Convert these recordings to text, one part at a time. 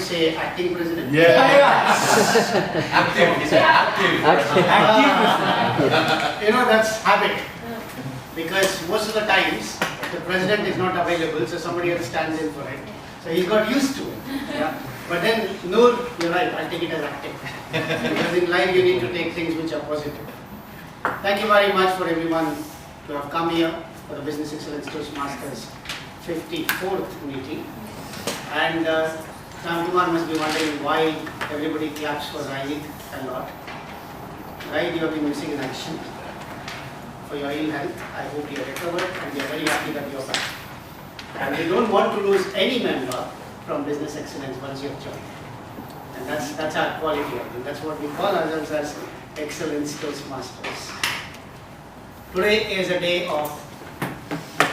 say acting president? Yeah. Active. That's habit. Because most of the times, the president is not available, so somebody else stands in for it. So he got used to it. Yeah. But then, no, you're right, I'll take it as acting. Because in life you need to take things which are positive. Thank you very much for everyone to have come here for the Business Excellence Toastmasters 54th meeting. And Ramkumar must be wondering why everybody claps for Raid a lot. Raid, you have been missing in action. For your ill health, I hope you are recovered and we are very happy that you are back. And we don't want to lose any member from Business Excellence once you have joined. And that's our quality of it. That's what we call ourselves as Excellence Toastmasters. Today is a day of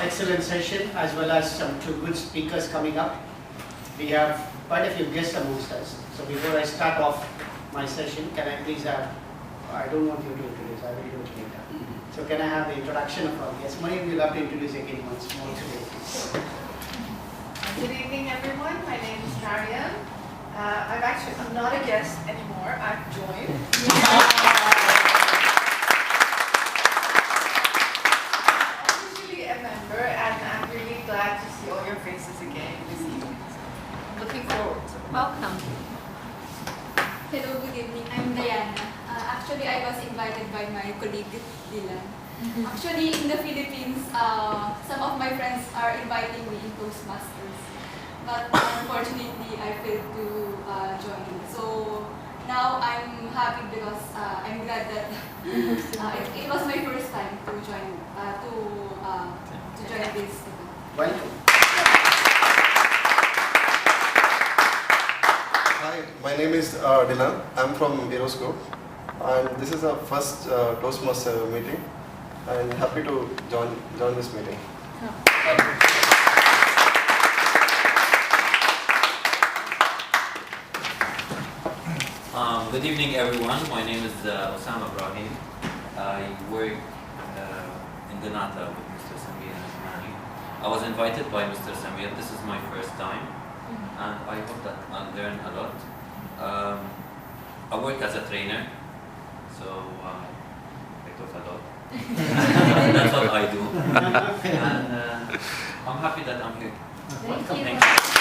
excellent session as well as some two good speakers coming up. We have quite a few guests amongst us. So before I start off my session, can I please have, I don't want you to introduce, I will do it later. So can I have the introduction of our guests? Maybe you'll have to introduce again once more today, please. Good evening, everyone. My name is Mariam. I'm not a guest anymore. I've joined. I'm officially a member, and I'm really glad to see all your faces again this evening. Looking forward to it. Welcome. Hello, good evening. I'm Diana. Actually, I was invited by my colleague, Dylan. Actually, in the Philippines, some of my friends are inviting me in Toastmasters. But unfortunately, I failed to join. So now I'm happy because I'm glad that it was my first time to join this. Welcome. Hi, my name is Dylan. I'm from Aeroscope, and this is our first Toastmaster meeting. I'm happy to join this meeting. Good evening, everyone. My name is Osama Ibrahim. I work in Ganata with Mr. Samir and Mani. I was invited by Mr. Samir. This is my first time, and I hope that I'll learn a lot. I work as a trainer, so I talk a lot. That's what I do, and I'm happy that I'm here. Thank you.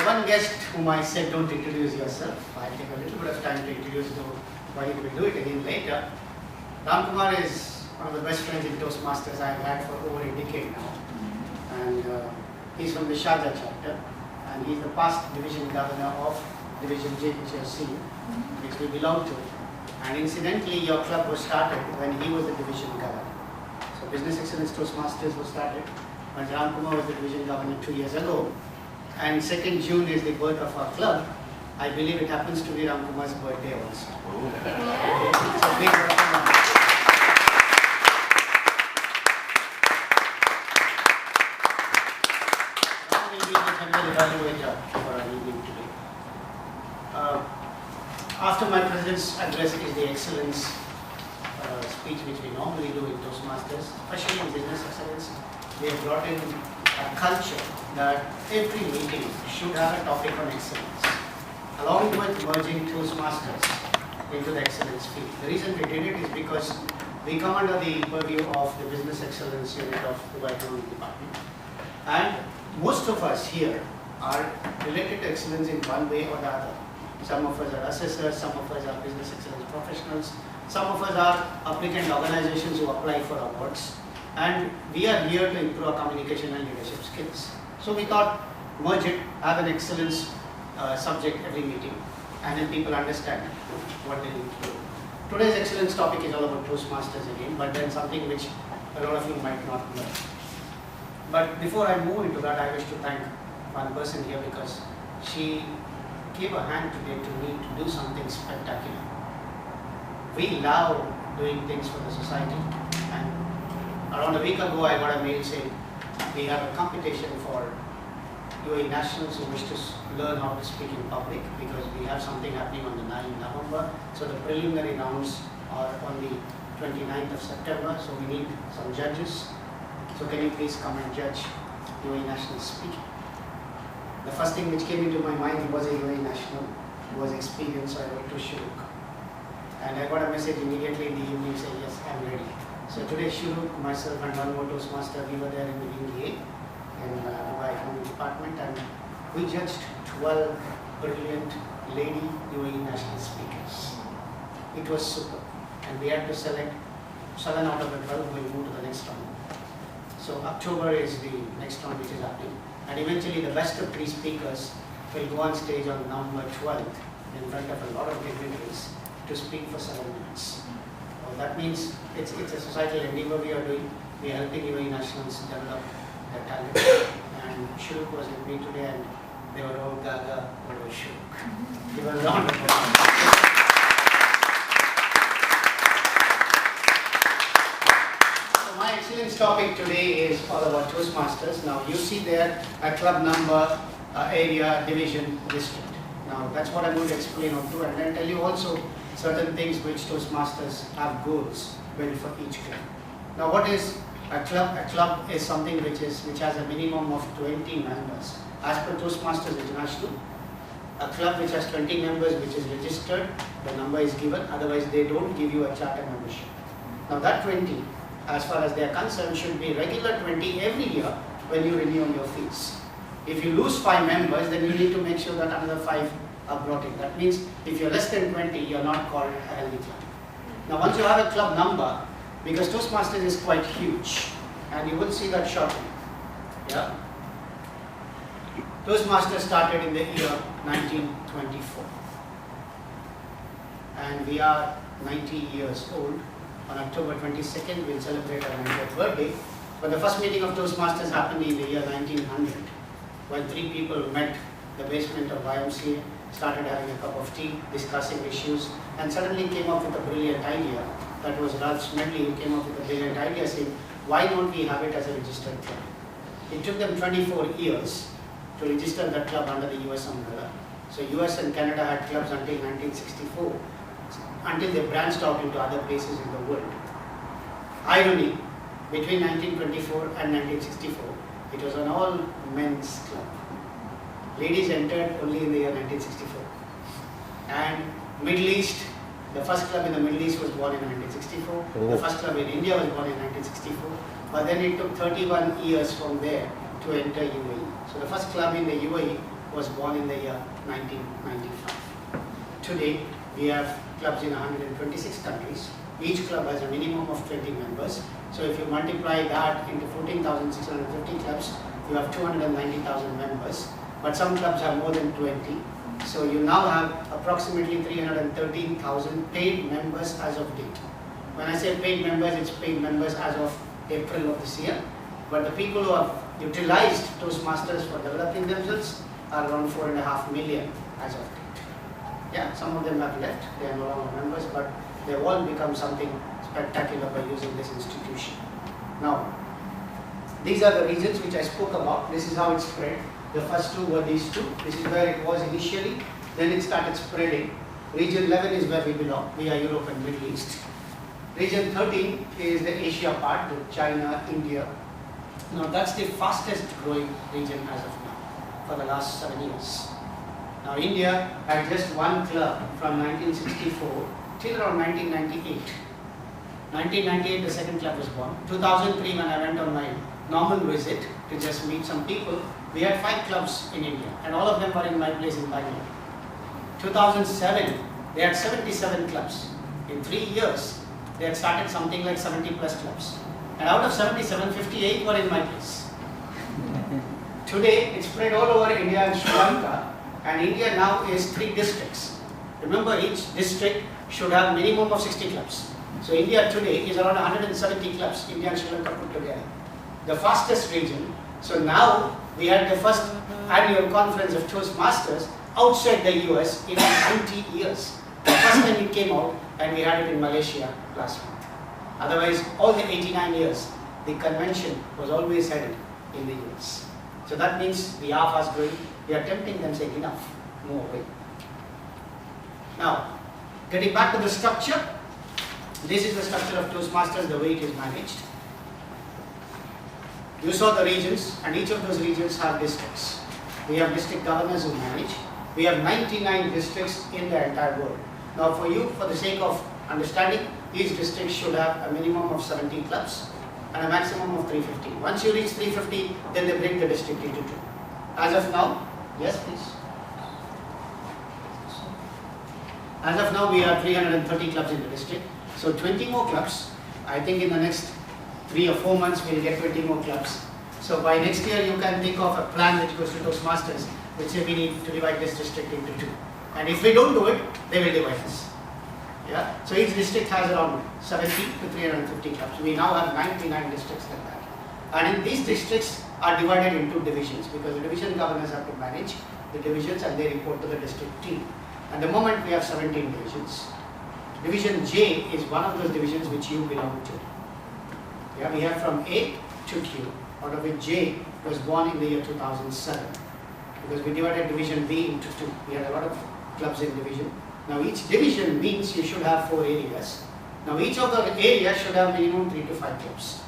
One guest whom I said don't introduce yourself. I'll take a little bit of time to introduce you. Why we'll do it again later. Ramkumar is one of the best friends in Toastmasters I've had for over a decade now. And he's from the Sharjah chapter. And he's the past division governor of Division JHC, which we belong to. And incidentally, your club was started when he was the division governor. So Business Excellence Toastmasters was started when Ramkumar was the division governor 2 years ago. And 2nd June is the birth of our club. I believe it happens to be Ramkumar's birthday also. So big welcome. We will be the general evaluator for our evening today. After my president's address is the excellence speech which we normally do in Toastmasters, especially in business excellence. We have brought in a culture that every meeting should have a topic on excellence, along with merging Toastmasters into the excellence field. The reason we did it is because we come under the purview of the Business Excellence Unit of the Economic Department. And most of us here are related to excellence in one way or the other. Some of us are assessors, some of us are business excellence professionals, some of us are applicant organizations who apply for awards. And we are here to improve our communication and leadership skills. So we thought, merge it, have an excellence subject every meeting, and then people understand what they need to do. Today's excellence topic is all about Toastmasters again, but then something which a lot of you might not know. But before I move into that, I wish to thank one person here because she gave a hand today to me to do something spectacular. We love doing things for the society, and around a week ago, I got a mail saying we have a competition for UAE nationals who wish to learn how to speak in public because we have something happening on the 9th of November. So the preliminary rounds are on the 29th of September. So we need some judges. So can you please come and judge UAE National speaking. The first thing which came into my mind was a UAE National, was experience, so I went to Shuruk. And I got a message immediately in the evening saying, yes, I'm ready. So today Shuruk, myself and one more Toastmaster, we were there in the wing A in Dubai Economic Department, and we judged 12 brilliant lady UAE National speakers. It was super. And we had to select 7 out of the 12 will move to the next round. So October is the next round which is happening. And eventually the best of 3 speakers will go on stage on November 12th in front of a lot of dignitaries to speak for 7 minutes. Well, that means it's a societal endeavor we are doing. We are helping UAE nationals develop their talent. And Shuruk was with me today and they were all gaga over Shuruk. Give a round of applause. My excellence topic today is all about Toastmasters. Now you see there a club number, area, division, district. Now that's what I'm going to explain on to, and then tell you also certain things which Toastmasters have goals built for each club. Now what is a club? A club is something which has a minimum of 20 members. As per Toastmasters International, a club which has 20 members which is registered, the number is given, otherwise they don't give you a charter membership. Now that 20, as far as they are concerned, should be regular 20 every year when you renew your fees. If you lose 5 members, then you need to make sure that another 5 are brought in. That means if you're less than 20, you're not called a healthy club. Now once you have a club number, because Toastmasters is quite huge, and you will see that shortly. Yeah? Toastmasters started in the year 1924. And we are 90 years old. On October 22nd, we'll celebrate our 90th birthday. But the first meeting of Toastmasters happened in the year 1900, when 3 people met the basement of YMCA, started having a cup of tea, discussing issues, and suddenly came up with a brilliant idea. That was Ralph Smedley who came up with a brilliant idea saying, why don't we have it as a registered club? It took them 24 years to register that club under the US umbrella. So US and Canada had clubs until 1964. Until they branched out into other places in the world. Irony, between 1924 and 1964, it was an all men's club. Ladies entered only in the year 1964. And Middle East, the first club in the Middle East was born in 1964. The first club in India was born in 1964. But then it took 31 years from there to enter UAE. So the first club in the UAE was born in the year 1995. Today, we have clubs in 126 countries. Each club has a minimum of 20 members. So if you multiply that into 14,650 clubs, you have 290,000 members. But some clubs have more than 20. So you now have approximately 313,000 paid members as of date. When I say paid members, it's paid members as of April of this year. But the people who have utilized Toastmasters for developing themselves are around 4.5 million as of date. Yeah, some of them have left, they are no longer members, but they've all become something spectacular by using this institution. Now, these are the regions which I spoke about. This is how it spread. The first 2 were these 2. This is where it was initially. Then it started spreading. Region 11 is where we belong. We are Europe and Middle East. Region 13 is the Asia part with China, India. Now that's the fastest growing region as of now for the last 7 years. Now India had just 1 club from 1964 till around 1998. 1998 the second club was born. 2003 when I went on my normal visit to just meet some people, we had 5 clubs in India and all of them were in my place in Bangalore. 2007 they had 77 clubs. In 3 years they had started something like 70 plus clubs. And out of 77, 58 were in my place. Today it's spread all over India and Sri Lanka. And India now is 3 districts. Remember, each district should have minimum of 60 clubs. So India today is around 170 clubs, India and Sri Lanka put together. The fastest region. So now we had the first annual conference of Toastmasters outside the US in 90 years. The first time it came out, and we had it in Malaysia last month. Otherwise, all the 89 years, the convention was always held in the US. So that means we are fast growing. We are tempting them, saying enough, more way. Now, getting back to the structure, this is the structure of Toastmasters, the way it is managed. You saw the regions, and each of those regions have districts. We have district governors who manage. We have 99 districts in the entire world. Now for you, for the sake of understanding, each district should have a minimum of 70 clubs and a maximum of 350. Once you reach 350, then they break the district into two. As of now, yes please. As of now, we have 330 clubs in the district. So 20 more clubs. I think in the next 3 or 4 months, we'll get 20 more clubs. So by next year, you can think of a plan which goes to Toastmasters, which say we need to divide this district into two. And if we don't do it, they will divide us. Yeah. So each district has around 70 to 350 clubs. We now have 99 districts like that. And in these districts are divided into divisions because the division governors have to manage the divisions and they report to the district team. At the moment, we have 17 divisions. Division J is one of those divisions which you belong to. Yeah, we have from A to Q, out of which J was born in the year 2007 because we divided Division B into two. We had a lot of clubs in division. Now each division means you should have 4 areas. Now each of the areas should have minimum 3 to 5 clubs.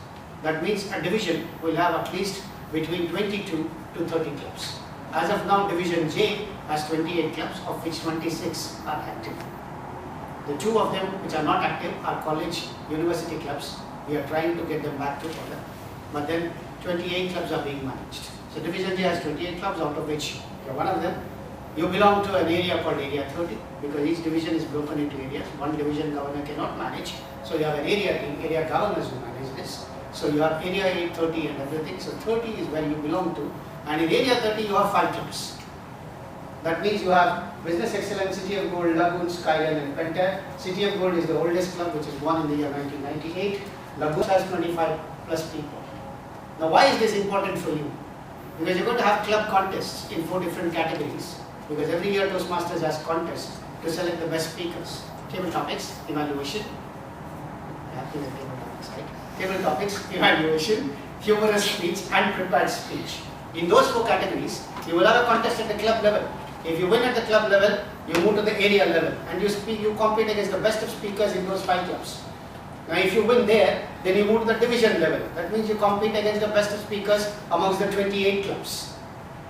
That means a division will have at least between 22 to 30 clubs. As of now, Division J has 28 clubs, of which 26 are active. The 2 of them which are not active are college, university clubs. We are trying to get them back to order. But then 28 clubs are being managed. So Division J has 28 clubs, out of which you're one of them. You belong to an area called Area 30 because each division is broken into areas. One division governor cannot manage. So you have an area team, area governors who manage this. So you have Area 830 and everything. So 30 is where you belong to. And in Area 30 you have 5 clubs. That means you have Business Excellence, City of Gold, Lagoon, Skyline and Pentair. City of Gold is the oldest club which is born in the year 1998. Lagoon has 25 plus people. Now why is this important for you? Because you're going to have club contests in 4 different categories. Because every year Toastmasters has contests to select the best speakers. Table topics, evaluation. Happy with table topics, right? Table topics, evaluation, humorous speech and prepared speech. In those 4 categories, you will have a contest at the club level. If you win at the club level, you move to the area level and you compete against the best of speakers in those 5 clubs. Now if you win there, then you move to the division level. That means you compete against the best of speakers amongst the 28 clubs.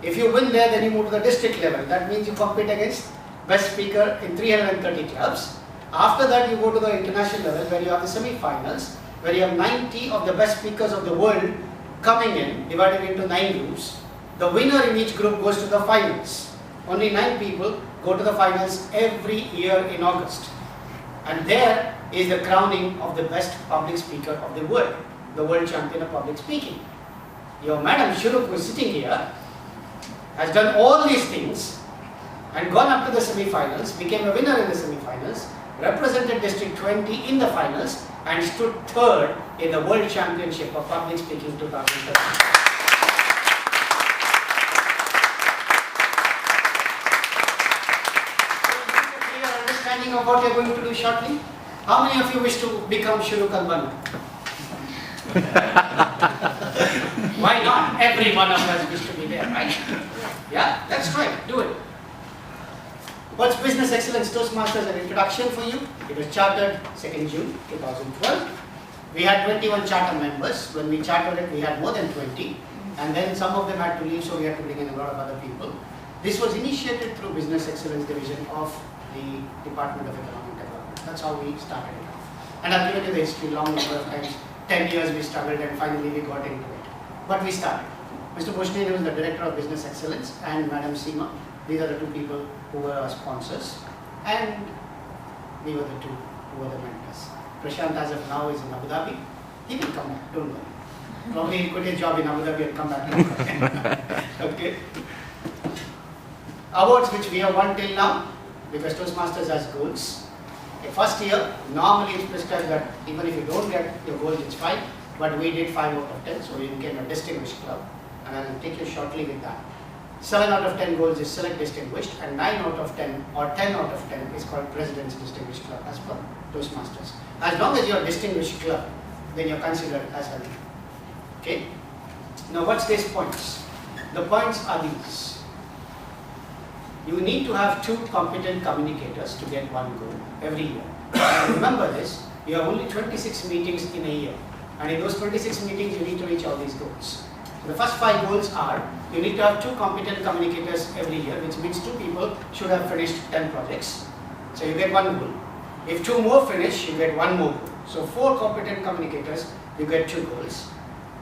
If you win there, then you move to the district level. That means you compete against best speaker in 330 clubs. After that, you go to the international level where you have the semi-finals, where you have 90 of the best speakers of the world coming in, divided into 9 groups. The winner in each group goes to the finals. Only 9 people go to the finals every year in August. And there is the crowning of the best public speaker of the world champion of public speaking. Your Madam Shuruk, who is sitting here, has done all these things and gone up to the semi-finals, became a winner in the semi-finals, represented District 20 in the finals and stood 3rd in the World Championship of Public Speaking 2013. Of what you are going to do shortly? How many of you wish to become Shuru Kalbana? Why not? Every one of us wish to be there, right? Yeah, let's try it. Do it. What's Business Excellence Toastmasters? An introduction for you. It was chartered 2nd June 2012. We had 21 charter members. When we chartered it, we had more than 20. And then some of them had to leave, so we had to bring in a lot of other people. This was initiated through Business Excellence Division of the Department of Economic Development. That's how we started it off. And I've given you the history, long number of times. 10 years we struggled and finally we got into it. But we started. Mr. Bushney was the Director of Business Excellence and Madam Seema. These are the 2 people who were our sponsors. And we were the 2 who were the mentors. Prashant as of now is in Abu Dhabi. He will come back, don't worry. Probably he'll quit his job in Abu Dhabi and come back. Okay. Awards which we have won till now, because Toastmasters has goals. The first year, normally it's prescribed that even if you don't get your goals, it's fine. But we did 5 out of 10, so we became a distinguished club. And I will take you shortly with that. 7 out of 10 goals is select distinguished, and 9 out of 10 or 10 out of 10 is called President's Distinguished Club as per Toastmasters. As long as you're a distinguished club, then you're considered as healthy. Okay? Now what's these points? The points are these. You need to have 2 competent communicators to get 1 goal every year. And remember this, you have only 26 meetings in a year. And in those 26 meetings, you need to reach all these goals. So the first 5 goals are, you need to have 2 competent communicators every year, which means 2 people should have finished 10 projects. So you get 1 goal. If 2 more finish, you get 1 more goal. So 4 competent communicators, you get 2 goals.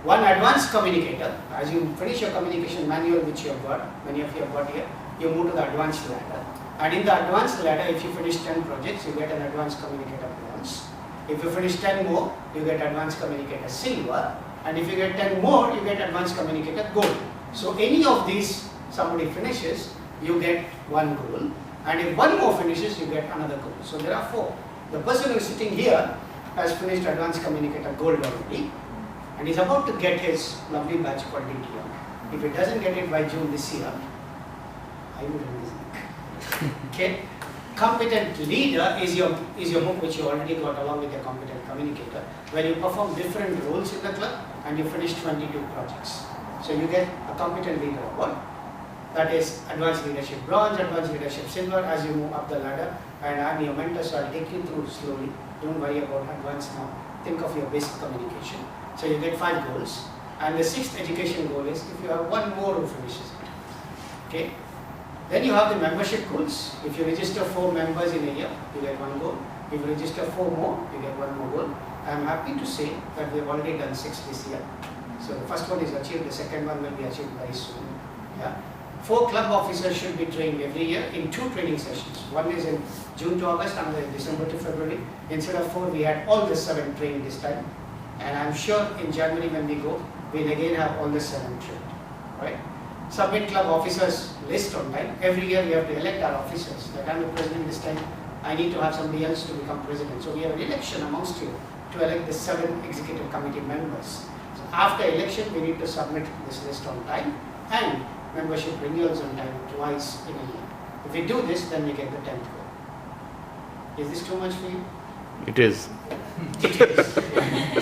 1 advanced communicator, as you finish your communication manual which you have got, many of you have got here, you move to the advanced ladder. And in the advanced ladder, if you finish 10 projects, you get an advanced communicator bronze. If you finish 10 more, you get advanced communicator silver. And if you get 10 more, you get advanced communicator gold. So any of these somebody finishes, you get 1 goal. And if 1 more finishes, you get another goal. So there are 4. The person who is sitting here has finished advanced communicator gold already. And he's about to get his lovely badge called DTM. If he doesn't get it by June this year, I will release it. Okay? Competent leader is your book which you already got along with your competent communicator, where you perform different roles in the club and you finish 22 projects. So you get a competent leader award. That is advanced leadership bronze, advanced leadership silver as you move up the ladder. And I'm your mentor, so I'll take you through slowly. Don't worry about advanced now. Think of your basic communication. So you get 5 goals. And the 6th education goal is if you have 1 more who finishes it. Okay? Then you have the membership goals. If you register 4 members in a year, you get 1 goal. If you register 4 more, you get 1 more goal. I am happy to say that we have already done 6 this year. So the first one is achieved, the second one will be achieved very soon. Yeah. 4 club officers should be trained every year in 2 training sessions. One is in June to August, another in December to February. Instead of 4, we had all the 7 trained this time. And I'm sure in January when we go, we'll again have all the 7 trained. Right? Submit club officers list on time. Every year we have to elect our officers. Like I'm the president this time, I need to have somebody else to become president. So we have an election amongst you to elect the 7 executive committee members. So after election, we need to submit this list on time and membership renewals on time twice in a year. If we do this, then we get the 10th goal. Is this too much for you? It is.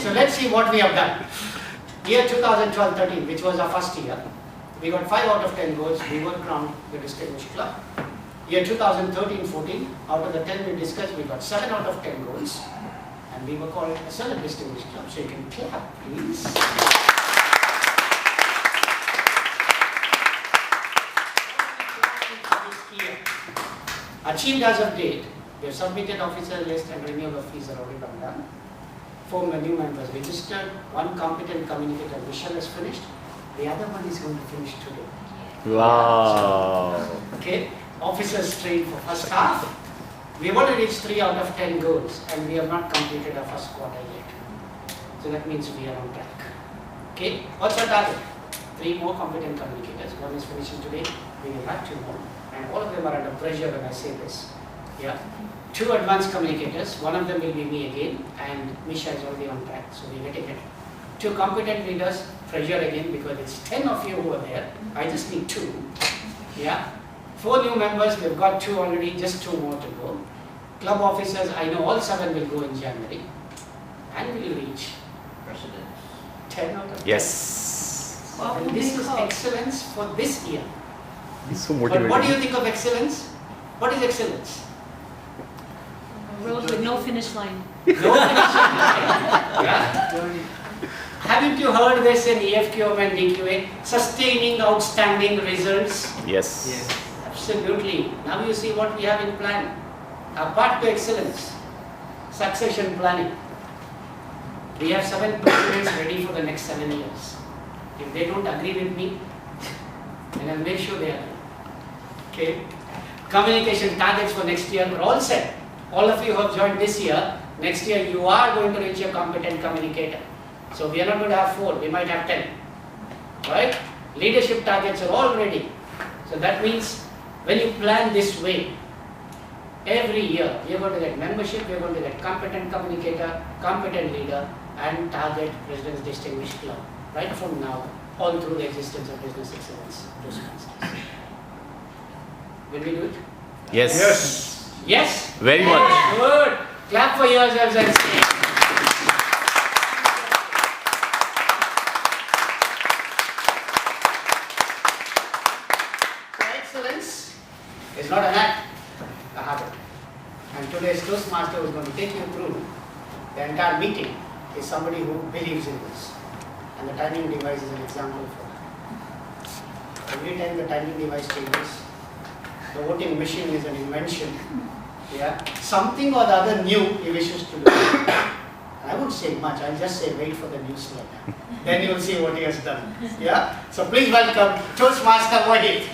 So let's see what we have done. Year 2012-13, which was our first year, we got 5 out of 10 goals. We were crowned the distinguished club. Year 2013-14, out of the 10 we discussed, we got 7 out of 10 goals. And we were called a Select Distinguished Club. So you can clap, please. Achieved as of date, we have submitted officer list and renewal of fees are already done. 4 new members registered, 1 competent communicator, Michelle has finished. The other one is going to finish today. Wow. Okay, officers trained for first half. We have already reached 3 out of 10 goals and we have not completed our first quarter yet. So that means we are on track. Okay, what's our target? 3 more competent communicators. 1 is finishing today, we will have 2 more. And all of them are under pressure when I say this. Yeah. 2 advanced communicators, 1 of them will be me again, and Misha is already on track, so we're getting it. 2 competent leaders, pressure again because it's 10 of you who are there. I just need 2. Yeah. 4 new members, we've got 2 already, just 2 more to go. Club officers, I know all 7 will go in January, and we will reach President. 10 out of 10. Yes. And this is excellence for this year. It's so But motivating. what do you think of excellence? What is excellence? A road with no finish line. No finishing line. Yeah. Haven't you heard this in EFQM and DQA? Sustaining outstanding results. Yes. Absolutely. Now you see what we have in plan. A path to excellence. Succession planning. We have 7 presidents ready for the next 7 years. If they don't agree with me, then I'll make sure they agree. Okay. Communication targets for next year are all set. All of you who have joined this year, next year you are going to reach a competent communicator. So we are not going to have 4, we might have 10. Right? Leadership targets are all ready. So that means when you plan this way, every year we are going to get membership, we are going to get competent communicator, competent leader, and target President's Distinguished Club. Right from now, all through the existence of business excellence. Will we do it? Yes. Yes? Very much. Good. Clap for yourselves and say. Excellence is not an act, a habit. And today's Toastmaster who is going to take you through the entire meeting is somebody who believes in this. And the timing device is an example for that. Every time the timing device changes, the voting machine is an invention. Yeah, something or the other new he wishes to do. I won't say much, I'll just say wait for the new slide. Then you will see what he has done. Yeah, so please welcome Toastmaster Wahid.